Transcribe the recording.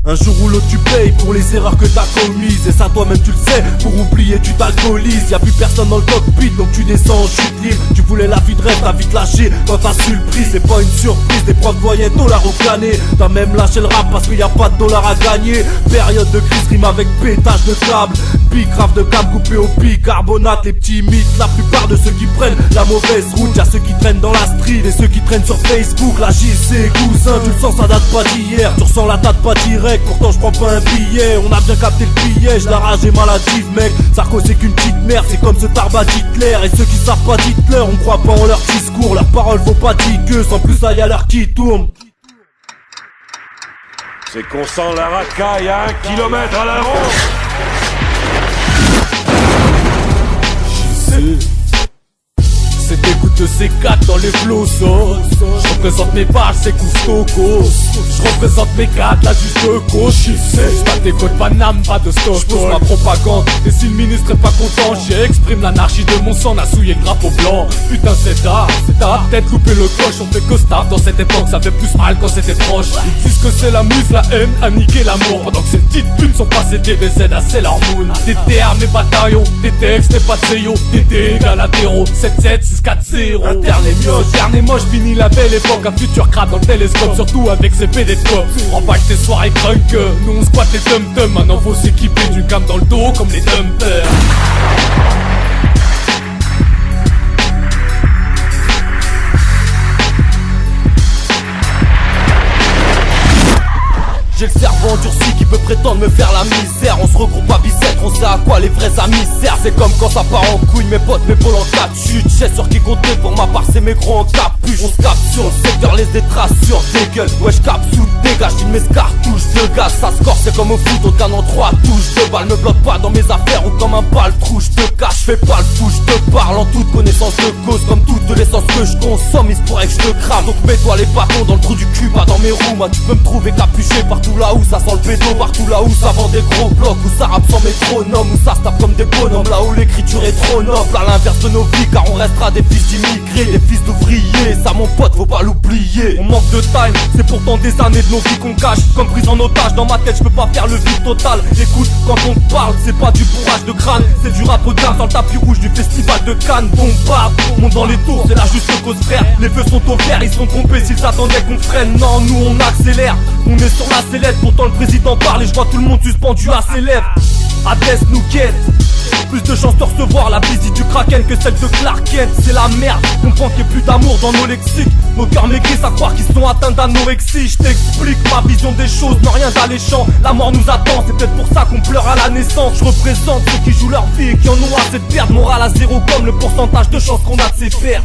Un jour ou l'autre tu payes pour les erreurs que t'as commises. Et ça toi-même tu le sais, pour oublier tu t'alcoolises. Y'a plus personne dans le cockpit donc tu descends en chute libre. Tu voulais la vie de rêve, t'as vite lâché quand t'as su le prix. C'est pas une surprise, des profs voyaient dollars au canet. T'as même lâché le rap parce qu'il y a pas de dollars à gagner. Période de crise rime avec pétage de câble. Bicrave de câble coupé au bicarbonate. Les petits mythes, la plupart de ceux qui prennent la mauvaise route. Y'a ceux qui traînent dans la street et ceux qui traînent sur Facebook. La JC cousin, tu le sens, ça date pas d'hier. Tu ressens la date pas direct, pourtant je prends pas un billet. On a bien capté le piège, la rage est maladive mec. Sarko c'est qu'une petite merde, c'est comme ce tarbat d'Hitler. Et ceux qui savent pas d'Hitler, on croit pas en leur discours. Leurs paroles vaut pas 10 queues, sans plus ça y a l'heure qui tourne. C'est qu'on sent la racaille à 1 kilomètre à la ronde. C'est des gouttes de C4 dans les flots. Je représente mes pages, c'est Coustoko. Je représente mes cadres, là juste de gauche. Pas des codes Paname, pas de stock. J'pose ma propagande, et si le ministre est pas content, j'exprime l'anarchie de mon sang, n'a souillé le drapeau blanc. Putain c'est tard, t'as peut-être loupé le coche. On fait costard dans cette époque, ça fait plus mal quand c'était proche. Ils disent que c'est la muse, la haine, a niqué l'amour. Pendant que ces petites putes sont passées DBZ à Sailor Moon. DTR mes bataillons, DTX mes patrio. DT égale à 0, 7-7, 6-4-0. Interne et mioche, dernier moche, fini la belle époque. Un futur crade dans le télescope, surtout avec ses PD de cop. Rempage tes soirées crunk, nous on squatte les tum-tum. Maintenant faut s'équiper d'une cam dans le dos comme les dumpers. J'ai le cerveau endurci qui peut prétendre me faire la misère. On se regroupe à Bicêtre, on sait à quoi les vrais amis servent. C'est comme quand ça part en couille, mes potes m'épaulent en cas de chute. J'sais sur qui compter, pour ma part c'est mes gros en capuche. On se capte sur le secteur, laisse des traces sur des gueules. Ouais j'capte sous dégage, j'file mes cartouches de gaz. Ça score, c'est comme au foot, on gagne en 3 touches de balle. Me bloque pas dans mes affaires ou comme un baltrou. J'te cache, j'fais pas le fou, j'te parle en toute connaissance de cause. Comme toute l'essence que je consomme, il se pourrait que j'te crame. Donc mets-toi les bâtons dans le trou du cul, pas dans mes roues. Moi tu peux me trouver capuché partout là où ça sent le pédo, partout là où ça vend des gros blocs, où ça rappe sans métronome, où ça se tape comme des bonhommes, là où l'écriture est trop noble, à l'inverse de nos vies, car on restera des fils d'immigrés, des fils d'ouvriers, ça mon pote faut pas l'oublier. On manque de time, c'est pourtant des années de nos vies qu'on cache, comme prise en otage, dans ma tête je peux pas faire le vide total. Écoute, quand on te parle, c'est pas du bourrage de crâne, c'est du rap de dans le tapis rouge du festival de Cannes. Bomba, monte dans les tours, c'est la juste cause frère, les feux sont au vert, ils sont trompés s'ils attendaient qu'on freine. Non, nous on accélère, on est sur la sellette, pourtant le président parle et je vois tout le monde suspendu à ses lèvres. Hades nous quête, plus de chances de recevoir la visite du Kraken que celle de Clark Kent. C'est la merde, comprends qu'il n'y ait plus d'amour dans nos lexiques. Nos cœurs maigrissent à croire qu'ils sont atteints d'anorexie. Je t'explique ma vision des choses, non rien d'alléchant. La mort nous attend, c'est peut-être pour ça qu'on pleure à la naissance. Je représente ceux qui jouent leur vie et qui en ont assez de perdre. Morale à zéro comme le pourcentage de chances qu'on a de ses pères.